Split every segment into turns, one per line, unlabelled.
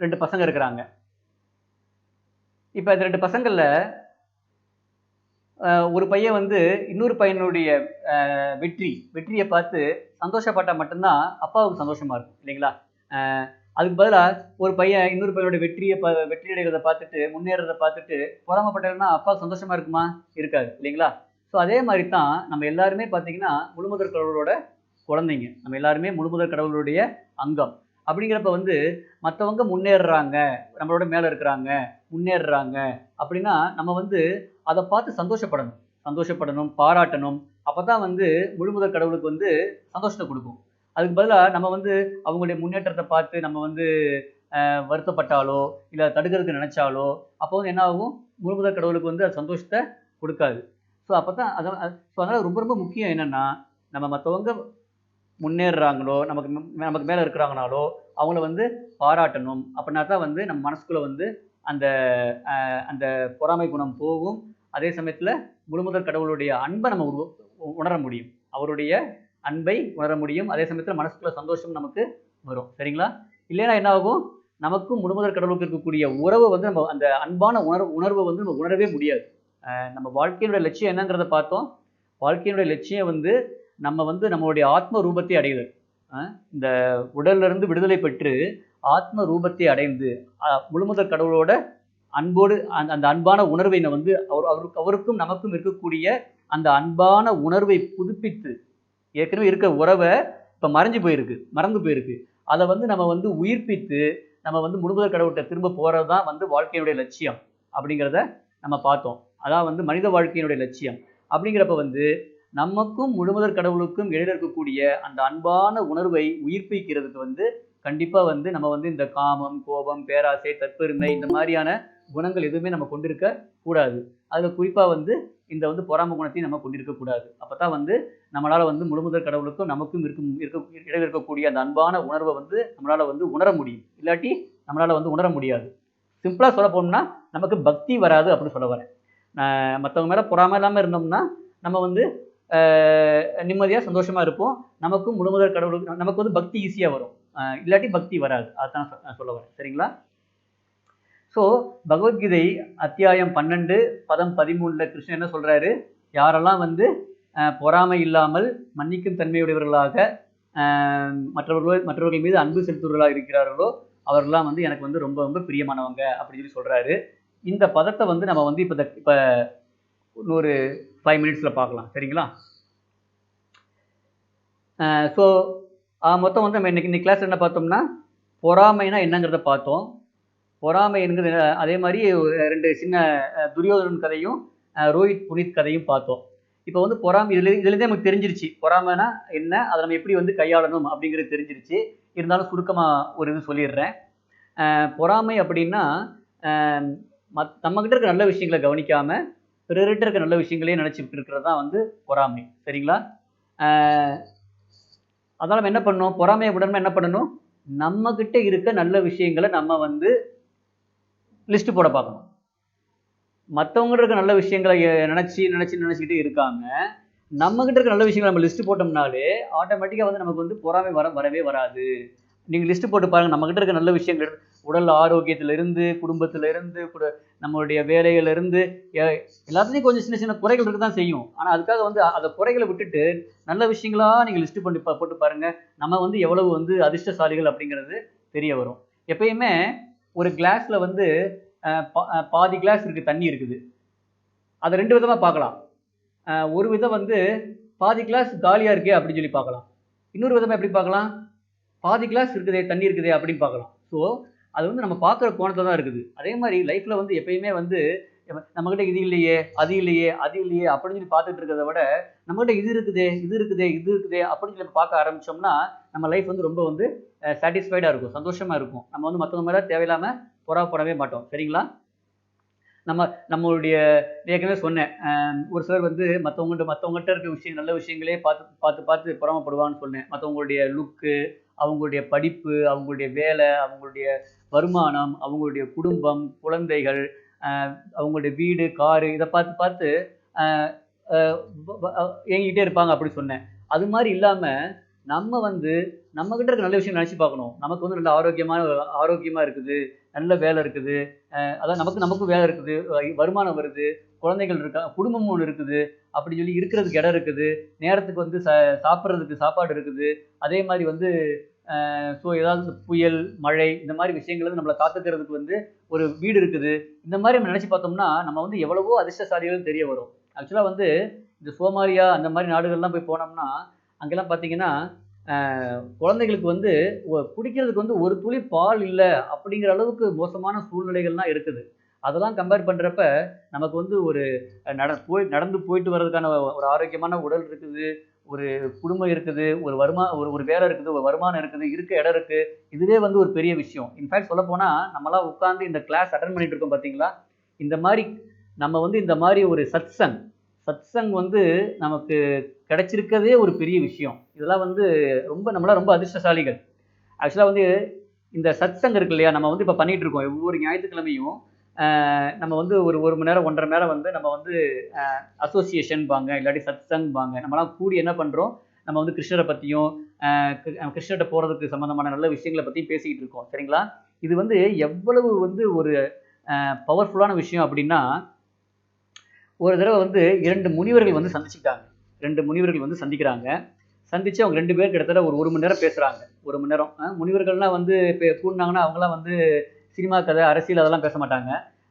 2 பசங்க இருக்கிறாங்க. இப்ப இந்த 2 பசங்கள்ல ஒரு பையன் வந்து இன்னொரு பையனுடைய வெற்றிய பார்த்து சந்தோஷப்பட்டா மட்டும்தான் அப்பாவுக்கு சந்தோஷமா இருக்கும் இல்லைங்களா? அதுக்கு பதிலா ஒரு பையன் இன்னொரு பையனோட வெற்றி அடைகிறத பார்த்துட்டு, முன்னேறத பார்த்துட்டு பொறாமைப்பட்டாருன்னா அப்பாவுக்கு சந்தோஷமா இருக்குமா? இருக்காது இல்லைங்களா? ஸோ அதே மாரி தான் நம்ம எல்லாருமே பார்த்தீங்கன்னா, முழுமுதற் கடவுளோட குழந்தைங்க. நம்ம எல்லாருமே முழுமுதற் கடவுளுடைய அங்கம். அப்படிங்கிறப்ப வந்து மத்தவங்க முன்னேறுறாங்க, நம்மளோட மேல இருக்கிறாங்க, முன்னேறுறாங்க அப்படின்னா, நம்ம வந்து அத பார்த்து சந்தோஷப்படணும், பாராட்டணும். அப்பதான் வந்து முழுமுதற் கடவுளுக்கு வந்து சந்தோஷத்த குடுக்கும். அதுக்கு பதிலா நம்ம வந்து அவங்களுடைய முன்னேற்றத்த பார்த்து நம்ம வந்து வருத்தப்பட்டாலோ, இல்ல தடுக்கிறதுக்கு நெனச்சாலோ, அப்போ வந்து என்ன ஆகும்? முழுமுதற் கடவுளுக்கு வந்து அது சந்தோஷத்த குடுக்காது. ஸோ அப்பதான் ஸோ அதனால ரொம்ப ரொம்ப முக்கியம் என்னன்னா, நம்ம மத்தவங்க முன்னேறுறாங்களோ, நமக்கு மேல இருக்கிறாங்கனாலோ, அவங்கள வந்து பாராட்டணும். அப்படின்னா தான் வந்து நம்ம மனசுக்குள்ள வந்து அந்த அந்த பொறாமை குணம் போகும். அதே சமயத்துல முழுமுதற் கடவுளுடைய அன்ப நம்ம உணர முடியும். அவருடைய அன்பை உணர முடியும். அதே சமயத்துல மனசுக்குள்ள சந்தோஷம் நமக்கு வரும். சரிங்களா? இல்லைன்னா என்ன ஆகும்? நமக்கும் முழுமுதற் கடவுளுக்கும் இருக்கக்கூடிய உறவு வந்து நம்ம அந்த அன்பான உணர்வ வந்து நம்ம உணரவே முடியாது. நம்ம வாழ்க்கையினுடைய லட்சியம் என்னங்கிறத பார்த்தோம். வாழ்க்கையினுடைய லட்சியம் வந்து நம்ம வந்து நம்மளுடைய ஆத்ம ரூபத்தை அடைதல். இந்த உடல்ல இருந்து விடுதலை பெற்று ஆத்ம ரூபத்தை அடைந்து முழுமுதற் கடவுளோட அன்போடு அந்த அன்பான உணர்வை வந்து அவருக்கும் நமக்கும் இருக்கக்கூடிய அந்த அன்பான உணர்வை புதுப்பித்து ஏற்கனவே இருக்க உறவை இப்ப மறந்து போயிருக்கு. அதை வந்து நம்ம வந்து உயிர்ப்பித்து நம்ம வந்து முழுமுதற் கடவுள்கிட்ட திரும்ப போறதுதான் வந்து வாழ்க்கையினுடைய லட்சியம் அப்படிங்கிறத நம்ம பார்த்தோம். அதான் வந்து மனித வாழ்க்கையினுடைய லட்சியம். அப்படிங்கிறப்ப வந்து நமக்கும் முழுமுதற் கடவுளுக்கும் இடையில இருக்கக்கூடிய அந்த அன்பான உணர்வை உயிர்ப்பிக்கிறதுக்கு வந்து கண்டிப்பா வந்து நம்ம வந்து இந்த காமம், கோபம், பேராசை, தற்பெருமை இந்த மாதிரியான குணங்கள் எதுவுமே நம்ம கொண்டிருக்க கூடாது. அதுல குறிப்பா வந்து இந்த வந்து பொறாமை குணத்தையும் நம்ம கொண்டிருக்க கூடாது. அப்பதான் வந்து நம்மளால வந்து முழுமுதற் கடவுளுக்கும் நமக்கும் இடையில இருக்கக்கூடிய அந்த அன்பான உணர்வை வந்து நம்மளால வந்து உணர முடியும். இல்லாட்டி நம்மளால வந்து உணர முடியாது. சிம்பிளா சொல்ல போனோம்னா நமக்கு பக்தி வராது அப்படின்னு சொல்ல வரேன். மற்றவங்க மேல பொறாமை இல்லாம இருந்தோம்னா நம்ம வந்து நிம்மதியா சந்தோஷமா இருப்போம். நமக்கும் முழுமுதற் கடவுளுக்கு நமக்கு வந்து பக்தி ஈஸியா வரும். இல்லாட்டி பக்தி வராது. அதான் நான் சொல்ல வரேன். சரிங்களா? ஸோ பகவத்கீதை அத்தியாயம் 12 பதம் 13ல கிருஷ்ணன் என்ன சொல்றாரு? யாரெல்லாம் வந்து பொறாமை இல்லாமல் மன்னிக்கும் தன்மையுடையவர்களாக மற்றவர்கள் மீது அன்பு செலுத்துவர்களாக இருக்கிறார்களோ அவர்கள்லாம் வந்து எனக்கு வந்து ரொம்ப ரொம்ப பிரியமானவங்க அப்படின்னு சொல்லி சொல்றாரு. இந்த பதத்தை வந்து நம்ம வந்து இப்ப இன்னொரு 5 மினிட்ஸ்ல பார்க்கலாம். சரிங்களா? ஸோ மொத்தம் வந்து நம்ம இன்னைக்கு கிளாஸ் என்ன பார்த்தோம்னா பொறாமைனா என்னங்கிறத பார்த்தோம். பொறாமை என்கிறது அதே மாதிரி 2 சின்ன துரியோதனன் கதையும் ரோஹித் புனித் கதையும் பார்த்தோம். இப்போ வந்து பொறாமை இதுலேருந்தே நமக்கு தெரிஞ்சிருச்சு. பொறாமைனா என்ன, அதை நம்ம எப்படி வந்து கையாளணும் அப்படிங்கிறது தெரிஞ்சிருச்சு. இருந்தாலும் சுருக்கமா ஒரு இது சொல்லிடுறேன். பொறாமை அப்படின்னா நம்மகிட்ட இருக்க நல்ல விஷயங்களை கவனிக்காம பிறர்கிட்ட இருக்க நல்ல விஷயங்களே நினைச்சிட்டு இருக்கிறது தான் வந்து பொறாமை. சரிங்களா? அதனால நம்ம என்ன பண்ணணும்? பொறாமையை விடணும்னா என்ன பண்ணணும்? நம்ம கிட்ட இருக்க நல்ல விஷயங்களை நம்ம வந்து லிஸ்ட் போட பார்க்கணும். மற்றவங்க இருக்க நல்ல விஷயங்களை நினைச்சுக்கிட்டு இருக்காம நம்ம கிட்ட இருக்க நல்ல விஷயங்களை நம்ம லிஸ்ட் போட்டோம்னாலே ஆட்டோமேட்டிக்கா வந்து நமக்கு வந்து பொறாமை வரவே வராது. நீங்க லிஸ்ட் போட்டு பாருங்க. நம்ம கிட்ட இருக்க நல்ல விஷயங்கள் உடல் ஆரோக்கியத்துல இருந்து, குடும்பத்துல இருந்து, நம்மளுடைய வேலையில இருந்து எல்லாத்துலயும் கொஞ்சம் சின்ன சின்ன குறைகள் இருக்கதான் செய்யும். ஆனா அதுக்காக வந்து அந்த குறைகளை விட்டுட்டு நல்ல விஷயங்களா நீங்க லிஸ்ட் பண்ணி போட்டு பாருங்க. நம்ம வந்து எவ்வளவு வந்து அதிர்ஷ்டசாலிகள் அப்படிங்கிறது தெரிய வரும். எப்பயுமே ஒரு கிளாஸ்ல வந்து பாதி கிளாஸ் இருக்கு, தண்ணி இருக்குது. அதை 2 விதமா பார்க்கலாம். ஒரு விதம் வந்து பாதி கிளாஸ் காலியா இருக்கே அப்படின்னு சொல்லி பார்க்கலாம். இன்னொரு விதமா எப்படி பார்க்கலாம்? பாதி கிளாஸ் இருக்குதே, தண்ணி இருக்குதே அப்படின்னு பார்க்கலாம். ஸோ அது வந்து நம்ம பார்க்குற கோணத்துல தான் இருக்குது. அதே மாதிரி லைஃப்ல வந்து எப்பயுமே வந்து நம்மகிட்ட இது இல்லையே, அது இல்லையே, அது இல்லையே அப்படின்னு சொல்லி பார்த்துட்டு இருக்கிறத விட நம்மகிட்ட இது இருக்குதே அப்படின்னு சொல்லி பார்க்க ஆரம்பிச்சோம்னா நம்ம லைஃப் வந்து ரொம்ப வந்து சாட்டிஸ்ஃபைடா இருக்கும், சந்தோஷமா இருக்கும். நம்ம வந்து மற்றவங்க மேல தேவையில்லாம பொறாப்படவே மாட்டோம். சரிங்களா? நம்மளுடைய ஏற்கனவே சொன்னேன். ஒரு சிலர் வந்து மற்றவங்ககிட்ட இருக்க நல்ல விஷயங்களே பார்த்து பொறாமைப்படுவான்னு சொன்னேன். மற்றவங்களுடைய லுக்கு, அவங்களுடைய படிப்பு, அவங்களுடைய வேலை, அவங்களுடைய வருமானம், அவங்களுடைய குடும்பம், குழந்தைகள், அவங்களுடைய வீடு, காரு இதை பார்த்து ஏங்கிட்டே இருப்பாங்க அப்படி சொன்னேன். அது மாதிரி இல்லாம நம்ம வந்து நம்ம கிட்ட இருக்க நல்ல விஷயம் நினச்சி பார்க்கணும். நமக்கு வந்து நல்ல ஆரோக்கியமா இருக்குது, நல்ல வேலை இருக்குது, அதான் நமக்கும் வேலை இருக்குது, வருமானம் வருது, குழந்தைகள் இருக்கா, குடும்பம் ஒண்ணு இருக்குது, அப்படின்னு சொல்லி இருக்கிறதுக்கு இடம் இருக்குது, நேரத்துக்கு வந்து சாப்பிடுறதுக்கு சாப்பாடு இருக்குது. அதே மாரி வந்து ஸோ ஏதாவது இந்த புயல், மழை இந்த மாரி விஷயங்கள் வந்து நம்மள காத்துக்கிறதுக்கு வந்து ஒரு வீடு இருக்குது. இந்த மாரி நம்ம நினைச்சு பார்த்தோம்னா, நம்ம வந்து எவ்வளவோ அதிர்ஷ்டசாலிகள்னு தெரிய வரும். ஆக்சுவலா வந்து இந்த சோமாலியா அந்த மாரி நாடுகள்லாம் போய் போனோம்னா, அங்கெல்லாம் பார்த்தீங்கன்னா, அ குழந்தைகளுக்கு வந்து குடிக்கிறதுக்கு வந்து ஒரு துளி பால் இல்ல அப்படிங்கிற அளவுக்கு மோசமான சூழ்நிலைகள்லாம் இருக்குது. அதெல்லாம் கம்பேர் பண்றப்ப, நமக்கு வந்து ஒரு நடந்து போயிட்டு வர்றதுக்கான ஒரு ஆரோக்கியமான உடல் இருக்குது. ஒரு குடும்பம் இருக்குது. ஒரு ஒரு வேலை இருக்குது. ஒரு வருமானம் இருக்குது. இருக்க இடம் இருக்கு. இதுவே வந்து ஒரு பெரிய விஷயம். இன்ஃபாக்ட் சொல்லப்போனா, நம்மலாம் உட்கார்ந்து இந்த கிளாஸ் அட்டெண்ட் பண்ணிட்டு இருக்கோம் பார்த்தீங்களா? இந்த மாரி நம்ம வந்து இந்த மாரி ஒரு சத்சங் வந்து நமக்கு கிடைச்சிருக்கதே ஒரு பெரிய விஷயம். இதெல்லாம் வந்து நம்மலாம் ரொம்ப அதிர்ஷ்டசாலிகள். ஆக்சுவலா வந்து இந்த சத்சங் இருக்கு இல்லையா? நம்ம வந்து இப்ப பண்ணிட்டு இருக்கோம். ஒவ்வொரு ஞாயித்துக்கிழமையும் நம்ம வந்து ஒரு 1 மணி நேரம், 1 1/2 மணி நேரம் வந்து நம்ம வந்து அசோசியேஷன்பாங்க, இல்லாட்டி சத்சங்பாங்க. நம்மலாம் கூடி என்ன பண்றோம்? நம்ம வந்து கிருஷ்ணர பத்தியும், அ கிருஷ்ணர்ட்ட போறதுக்கு சம்மந்தமான நல்ல விஷயங்கள பத்தியும் பேசிக்கிட்டு இருக்கோம். சரிங்களா? இது வந்து எவ்வளவு வந்து ஒரு பவர்ஃபுல்லான விஷயம் அப்டின்னா, ஒரு தடவ வந்து 2 முனிவர்கள் வந்து சந்திச்சுக்கிட்டாங்க. 2 முனிவர்கள் வந்து சந்திக்கிறாங்க. சந்திச்சு அவங்க 2 பேரும் கிட்டத்தட்ட ஒரு 1 மணி நேரம் பேசுறாங்க. 1 மணி நேரம். முனிவர்கள்லாம் வந்து இப்ப கூடுனாங்கன்னா, அவங்கலாம் வந்து சினிமா கதை, அரசியல் அதெல்லாம் பேச மாட்டாங்க.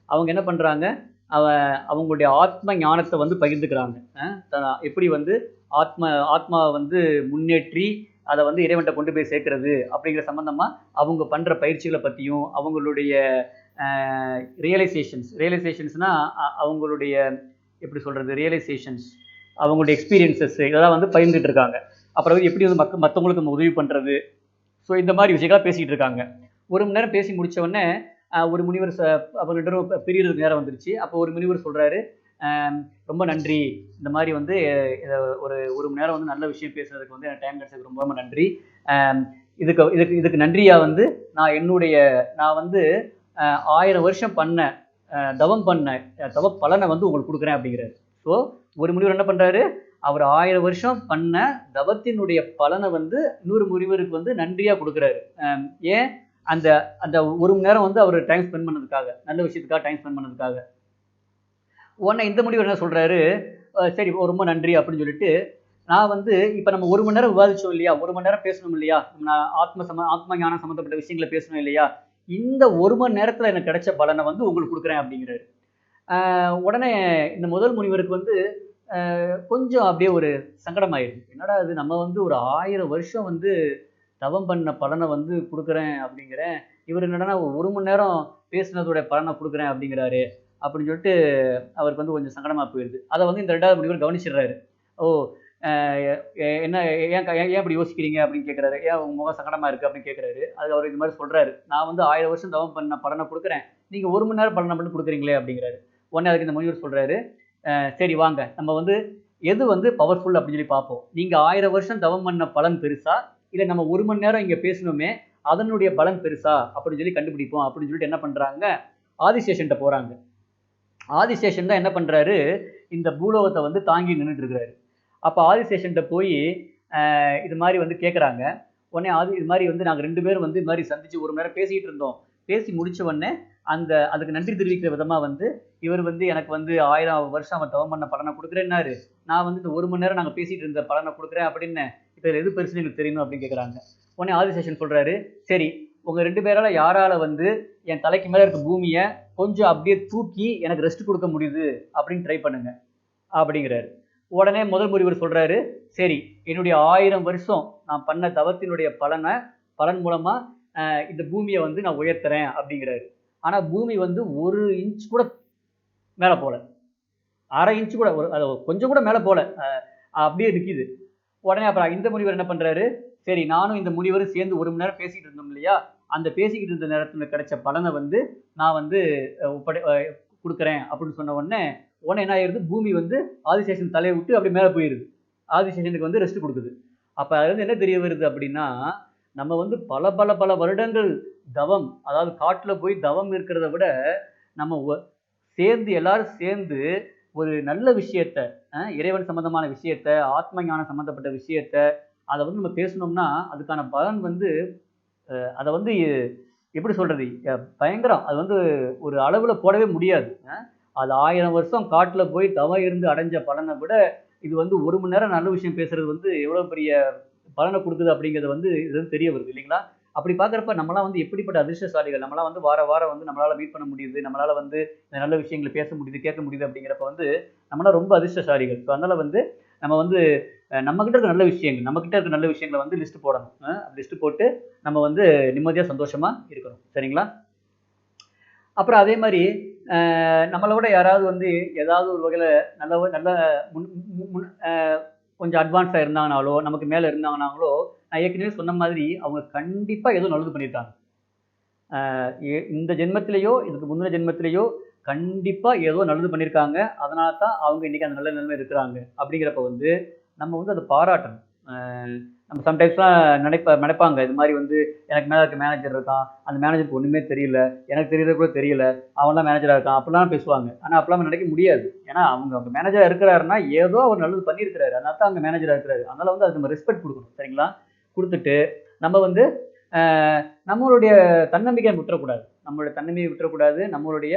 அவங்க என்ன பண்றாங்க, அவ அவங்களுடைய ஆத்ம ஞானத்த வந்து பகிர்ந்துக்கிறாங்க. எப்படி வந்து ஆத்மாவ வந்து முன்னேற்றி, அத வந்து இறைவன்ட்ட கொண்டு போய் சேர்க்கிறது அப்படிங்கிற சம்மந்தமா, அவங்க பண்ற பயிற்சிகள பத்தியும், அவங்களுடைய அ ரியலைசேஷன்ஸ்னா அவங்களுடைய எப்படி சொல்றது? ரியலைசேஷன்ஸ் அவங்களுடைய எக்ஸ்பீரியன்ஸஸ் இதெல்லாம் வந்து பகிர்ந்துட்டு இருக்காங்க. அப்புறம் வந்து எப்படி வந்து மத்தவங்களுக்கு நம்ம உதவி பண்றது. ஸோ இந்த மாரி விஷயங்களா பேசிக்கிட்டு இருக்காங்க. 1 மணி நேரம் பேசி முடிச்ச உடனே, ஒரு முனிவர் அவங்க 2 பேரும் பிரியறதுக்கு நேரம் வந்துருச்சு. அப்போ ஒரு முனிவர் சொல்றாரு, "அ ரொம்ப நன்றி. இந்த மாரி வந்து இத ஒரு 1 மணி நேரம் வந்து நல்ல விஷயம் பேசுனதுக்கு வந்து எனக்கு டைம் கிடைச்சதுக்கு ரொம்ப ரொம்ப நன்றி. அ இதுக்கு இதுக்கு இதுக்கு நன்றியா வந்து நான் வந்து 1000 வருஷம் பண்ண தவம் பண்ண தவ பலன வந்து உங்களுக்கு குடுக்குறேன்" அப்படிங்கிறாரு. ஸோ ஒரு முனிவர் என்ன பண்றாரு, அவர் 1000 வருஷம் பண்ண தவத்தினுடைய பலன வந்து இன்னொரு முனிவருக்கு வந்து நன்றியா குடுக்குறாரு. ஏன்? அந்த அந்த 1 மணி நேரம் வந்து அவரு டைம் ஸ்பெண்ட் பண்ணதுக்காக. நல்ல விஷயத்துக்காக டைம் ஸ்பெண்ட் பண்ணதுக்காக. உடனே இந்த முனிவர் என்ன சொல்றாரு, சரி ரொம்ப நன்றி அப்படின்னு சொல்லிட்டு, நான் வந்து இப்ப நம்ம 1 மணி நேரம் விவாதிச்சோம் இல்லையா? 1 மணி நேரம் பேசணும் இல்லையா? நான் ஆத்ம ஞானம் சம்மந்தப்பட்ட விஷயங்கள பேசணும் இல்லையா? இந்த 1 மணி நேரத்துல எனக்கு கிடைச்ச பலன வந்து உங்களுக்கு குடுக்குறேன் அப்படிங்கிறாரு. உடனே இந்த முதல் முனிவருக்கு வந்து கொஞ்சம் அப்படியே ஒரு சங்கடமாயிருது. என்னடா இது நம்ம வந்து ஒரு 1000 வருஷம் வந்து தவம் பண்ண பலன வந்து குடுக்குறேன் அப்படிங்கிறேன். இவரு என்னடான்னா 1 மணி நேரம் பேசினதோட பலன குடுக்குறேன் அப்படிங்கிறாரே! அப்படின்னு சொல்லிட்டு அவருக்கு வந்து கொஞ்சம் சங்கடமா போயிருது. அத வந்து இந்த 2வது முனிவர் கவனிச்சிடுறாரு. ஓ! அ என்ன ஏன் இப்படி யோசிக்கிறீங்க? அப்படின்னு கேட்கிறாரு. ஏன் உங்க முகம் சங்கடமா இருக்கு? அப்படின்னு கேட்கிறாரு. அதுக்கு அவரு இந்த மாரி சொல்றாரு. நான் வந்து 1000 வருஷம் தவம் பண்ண பலன குடுக்குறேன். நீங்க 1 மணி நேரம் பலன மட்டும் குடுக்குறீங்களே அப்படிங்கிறாரு. உடனே அதுக்கு இந்த முனிவர் சொல்றாரு, சரி வாங்க. நம்ம வந்து எது வந்து பவர்ஃபுல் அப்படின்னு சொல்லி பார்ப்போம். நீங்க 1000 வருஷம் தவம் பண்ண பலன் பெருசா? இல்ல நம்ம 1 மணி நேரம் இங்க பேசினோமே, அதனுடைய பலன் பெருசா? அப்படின்னு சொல்லி கண்டுபிடிப்போம் அப்படின்னு சொல்லிட்டு என்ன பண்றாங்க, ஆதிசேஷன்ட்ட போறாங்க. ஆதிசேஷன் தான் என்ன பண்றாரு, இந்த பூலோகத்த வந்து தாங்கி நின்னுட்டு இருக்கிறாரு. அப்ப ஆதிசேஷன்ட்ட போயி, இது மாரி வந்து கேட்கறாங்க. உடனே இது மாரி வந்து நாங்க 2 பேரும் வந்து இது மாரி சந்திச்சு 1 மணி நேரம் பேசிட்டு இருந்தோம். பேசி முடிச்ச உடனே, அதுக்கு நன்றி தெரிவிக்கிற விதமா வந்து, இவர் வந்து எனக்கு வந்து 1000 வருஷம் அவர் தவம் பண்ண பலன குடுக்குறேன்னாரு. நான் வந்து இந்த 1 மணி நேரம் நாங்க பேசிட்டு இருந்த பலன குடுக்குறேன் அப்படின்னேன். இப்ப இதுல எது பெருசுன்னு எனக்கு தெரியணும் அப்படின்னு கேட்கறாங்க. உடனே ஆதிசேஷன் சொல்றாரு, சரி உங்க 2 பேரால யாரால வந்து என் தலைக்கு மேல இருக்க பூமிய கொஞ்சம் அப்படியே தூக்கி எனக்கு ரெஸ்ட் குடுக்க முடியுது அப்படின்னு ட்ரை பண்ணுங்க அப்படிங்கிறாரு. உடனே முதல் முனிவர் சொல்றாரு, சரி என்னுடைய 1000 வருஷம் நான் பண்ண தவத்தினுடைய பலன் மூலமா இந்த பூமிய வந்து நான் உயர்த்துறேன் அப்படிங்கிறாரு. ஆனா பூமி வந்து 1 இன்ச் கூட மேல போல. 1/2 இன்ச் கூட அது கொஞ்சம் கூட மேல போல. அப்படியே நிக்குது. உடனே அப்புறம் இந்த முனிவர் என்ன பண்றாரு, சரி நானும் இந்த முனிவரும் சேர்ந்து 1 மணி நேரம் பேசிட்டு இருந்தோம் இல்லையா? அந்த பேசிக்கிட்டு இருந்த நேரத்துல கிடைச்ச பலன வந்து நான் வந்து ஒப்படை குடுக்குறேன் அப்படின்னு சொன்ன உடனே என்ன ஆயிருது, பூமி வந்து ஆதிசேஷன் தலைய விட்டு அப்படியே மேல போயிருது. ஆதிசேஷனுக்கு வந்து ரெஸ்ட் குடுக்குது. அப்ப அதுலருந்து என்ன தெரிய வருது அப்படின்னா, நம்ம வந்து பல பல பல வருடங்கள் தவம், அதாவது காட்டுல போய் தவம் இருக்கிறத விட, நம்ம எல்லாரும் சேர்ந்து ஒரு நல்ல விஷயத்த, இறைவன் சம்பந்தமான விஷயத்த, ஆத்ம ஞானம் சம்பந்தப்பட்ட விஷயத்த, அதை வந்து நம்ம பேசணும்னா அதுக்கான பலன் வந்து அதை வந்து எப்படி சொல்றது, பயங்கரம். அது வந்து ஒரு அளவுல போடவே முடியாது. அது 1000 வருஷம் காட்டுல போய் தவம் இருந்து அடைஞ்ச பலனை விட இது வந்து 1 மணி நேரம் நல்ல விஷயம் பேசுறது வந்து எவ்வளவு பெரிய பலனை கொடுக்குது அப்படிங்கிறது வந்து இது வந்து தெரிய வருது இல்லைங்களா? அப்படி பார்க்குறப்ப நம்மலாம் வந்து எப்படிப்பட்ட அதிர்ஷ்டசாலிகள். நம்மலாம் வந்து வார வாரம் வந்து நம்மளால மீட் பண்ண முடியுது. நம்மளால வந்து இந்த நல்ல விஷயங்கள பேச முடியுது, கேட்க முடியுது அப்படிங்கிறப்ப வந்து நம்மலாம் ரொம்ப அதிர்ஷ்டசாலிகள். ஸோ அதனால வந்து நம்ம வந்து நம்மகிட்ட இருக்க நல்ல விஷயங்கள், நம்மகிட்ட இருக்க நல்ல விஷயங்கள வந்து லிஸ்ட் போடணும். லிஸ்ட் போட்டு நம்ம வந்து நிம்மதியா, சந்தோஷமா இருக்கணும். சரிங்களா? அப்புறம் அதே மாரி நம்மள விட யாராவது வந்து ஏதாவது ஒரு வகையில நல்ல முன் மு முன் கொஞ்சம் அட்வான்ஸா இருந்தாங்கனாலோ, நமக்கு மேல இருந்தாங்கனாங்களோ, நான் ஏற்கனவே சொன்ன மாதிரி அவங்க கண்டிப்பா ஏதோ நல்லது பண்ணியிருக்காங்க. இந்த ஜென்மத்திலேயோ, இதுக்கு முந்தின ஜென்மத்திலேயோ கண்டிப்பா ஏதோ நல்லது பண்ணியிருக்காங்க. அதனால தான் அவங்க இன்னைக்கு அந்த நல்ல நிலைமையில இருக்கிறாங்க. அப்படிங்கிறப்ப வந்து நம்ம வந்து அத பாராட்டணும். அ நம்ம சம்டைம்ஸ்லாம் நெனைப்பாங்க. இது மாரி வந்து எனக்கு மேல இருக்க மேனேஜர் இருக்கான். அந்த மேனேஜருக்கு ஒண்ணுமே தெரியல. எனக்கு தெரியறது கூட தெரியல. அவன் தான் மேனேஜரா இருக்கான். அப்படிலாம் பேசுவாங்க. ஆனா அப்படிலாம் நெனைக்க முடியாது. ஏன்னா அவங்க மேனேஜரா இருக்கிறாருன்னா, ஏதோ அவர் நல்லது பண்ணியிருக்கிறாரு. அதனால தான் அங்க மேனேஜரா இருக்கிறாரு. அதனால வந்து அதுக்கு நம்ம ரெஸ்பெக்ட் குடுக்கணும். சரிங்களா? குடுத்துட்டு நம்ம வந்து அ நம்மளுடைய தன்னம்பிக்கைய விட்டுறக்கூடாது. நம்மளுடைய தன்னம்பிக்கைய விட்டுறக்கூடாது. நம்மளுடைய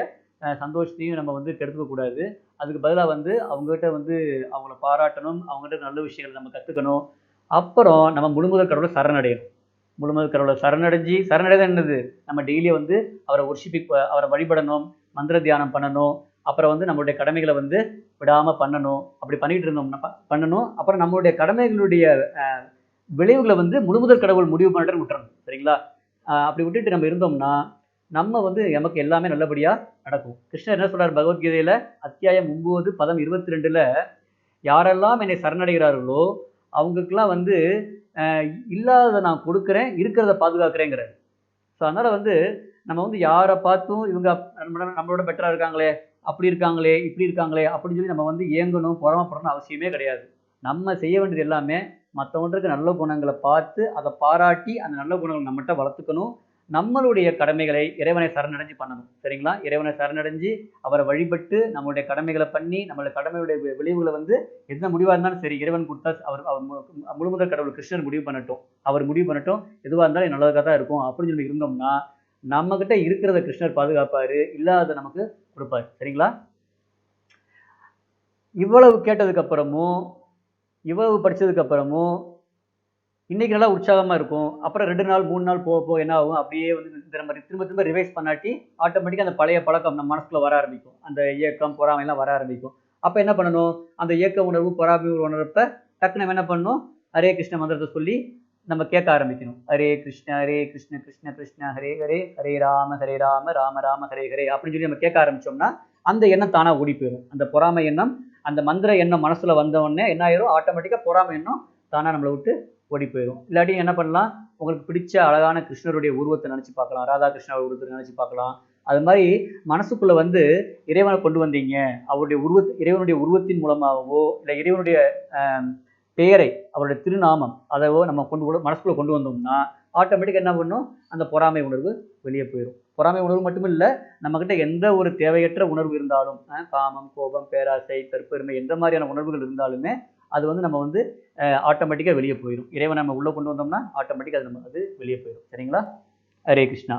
சந்தோஷத்தையும் நம்ம வந்து கெடுத்துக்க கூடாது. அதுக்கு பதிலா வந்து அவங்ககிட்ட வந்து அவங்கள பாராட்டணும். அவங்ககிட்ட நல்ல விஷயங்கள நம்ம கத்துக்கணும். அப்புறம் நம்ம முழுமுதற் கடவுள சரணடையணும். முழுமுதற் கடவுள சரணடைதல் என்னது? நம்ம டெய்லியும் வந்து அவர அவர வழிபடணும். மந்திர தியானம் பண்ணணும். அப்புறம் வந்து நம்மளுடைய கடமைகள வந்து விடாம பண்ணணும். அப்படி பண்ணிட்டு இருந்தோம்னா பண்ணணும். அப்புறம் நம்மளுடைய கடமைகளுடைய அ விளைவுகள வந்து முழுமுதற் கடவுள் முடிவு பண்ணட்டும்னு விட்டுறணும். சரிங்களா? அப்படி விட்டுட்டு நம்ம இருந்தோம்னா, நம்ம வந்து நமக்கு எல்லாமே நல்லபடியா நடக்கும். கிருஷ்ணர் என்ன சொல்றாரு பகவத்கீதையில அத்தியாயம் 9 பதம் 22ல யாரெல்லாம் என்னை சரணடைகிறார்களோ, அவங்களுக்கெல்லாம் வந்து இல்லாதத நான் கொடுக்கிறேன், இருக்கிறத பாதுகாக்கிறேங்கிறாரு. ஸோ அதனால வந்து நம்ம வந்து யார பார்த்தும் இவங்க நம்மளோட பெட்டரா இருக்காங்களே, அப்படி இருக்காங்களே, இப்படி இருக்காங்களே அப்படின்னு சொல்லி நம்ம வந்து ஏங்கணும், பொறாமப்படணும்னு அவசியமே கிடையாது. நம்ம செய்ய வேண்டியது எல்லாமே மத்தவங்கட்ட இருக்க நல்ல குணங்கள பார்த்து, அத பாராட்டி அந்த நல்ல குணங்கள நம்மட்ட வளர்த்துக்கணும். நம்மளுடைய கடமைகளை இறைவனை சரணடைஞ்சு பண்ணணும். சரிங்களா? இறைவனை சரணடைஞ்சு, அவர வழிபட்டு, நம்மளுடைய கடமைகள பண்ணி, நம்மளுடைய கடமையுடைய விளைவுகள வந்து எந்த முடிவா இருந்தாலும் சரி, இறைவன் குடுத்தா அவர் அவர் முழுமுதற் கடவுள் கிருஷ்ணர் முடிவு பண்ணட்டும். அவர் முடிவு பண்ணட்டும். எதுவா இருந்தாலும் நல்லதுக்கா தான் இருக்கும். அப்படின்னு சொல்லி இருந்தோம்னா, நம்மகிட்ட இருக்கிறத கிருஷ்ணர் பாதுகாப்பாரு. இல்லாதத நமக்கு குடுப்பாரு. சரிங்களா? இவ்வளவு கேட்டதுக்கு அப்புறமும், இவ்வளவு படிச்சதுக்கு அப்புறமும் இன்னைக்கு நல்லா உற்சாகமா இருக்கும். அப்புறம் 2 நாள், 3 நாள் போக போக என்ன ஆகும்? அப்படியே வந்து இந்த நம்ம திரும்ப திரும்ப ரிவைஸ் பண்ணாட்டி, ஆட்டோமேட்டிக்கா அந்த பழைய பழக்கம் நம்ம மனசுக்குள்ள வர ஆரம்பிக்கும். அந்த ஏக்கம், பொறாமைலாம் வர ஆரம்பிக்கும். அப்ப என்ன பண்ணணும்? அந்த ஏக்க உணர்வு, பொறாமை உணர்வப்ப டக்குனு நம்ம என்ன பண்ணணும்? ஹரே கிருஷ்ண மந்திரத்த சொல்லி நம்ம கேட்க ஆரம்பிக்கணும். ஹரே கிருஷ்ண கிருஷ்ண கிருஷ்ண ஹரே ஹரே, ஹரே ராம ராம ராம ஹரே ஹரே அப்படின்னு சொல்லி நம்ம கேட்க ஆரம்பிச்சோம்னா, அந்த எண்ணம் தானா ஓடி போயிரும். அந்த பொறாமை எண்ணம், அந்த மந்திர எண்ணம் மனசுல வந்த உடனே என்ன ஆயிரும்? ஆட்டோமேட்டிக்கா பொறாமை எண்ணம் தானா நம்மள விட்டு ஓடி போயிடும். இல்லாட்டி என்ன பண்ணலாம், உங்களுக்கு பிடிச்ச அழகான கிருஷ்ணருடைய உருவத்தை நினைச்சு பார்க்கலாம். ராதா கிருஷ்ணா உருவத்தை நினைச்சு பார்க்கலாம். அது மாதிரி மனசுக்குள்ள வந்து இறைவனை கொண்டு வந்தீங்க. அவருடைய இறைவனுடைய உருவத்தின் மூலமாகவோ, இல்லை இறைவனுடைய பெயரை, அவருடைய திருநாமம் அதவோ நம்ம மனசுக்குள்ள கொண்டு வந்தோம்னா, ஆட்டோமேட்டிக்கா என்ன பண்ணும்? அந்த பொறாமை உணர்வு வெளியே போயிடும். பொறாமை உணர்வு மட்டும் இல்ல, நம்ம கிட்ட எந்த ஒரு தேவையற்ற உணர்வு இருந்தாலும், காமம், கோபம், பேராசை, தற்பெருமை எந்த மாதிரியான உணர்வுகள் இருந்தாலுமே, அது வந்து நம்ம வந்து ஆட்டோமேட்டிக்கா வெளியே போயிடும். இறைவனை நம்ம உள்ள கொண்டு வந்தோம்னா ஆட்டோமேட்டிக்கா அது வெளியே போயிடும். சரிங்களா? ஹரே கிருஷ்ணா.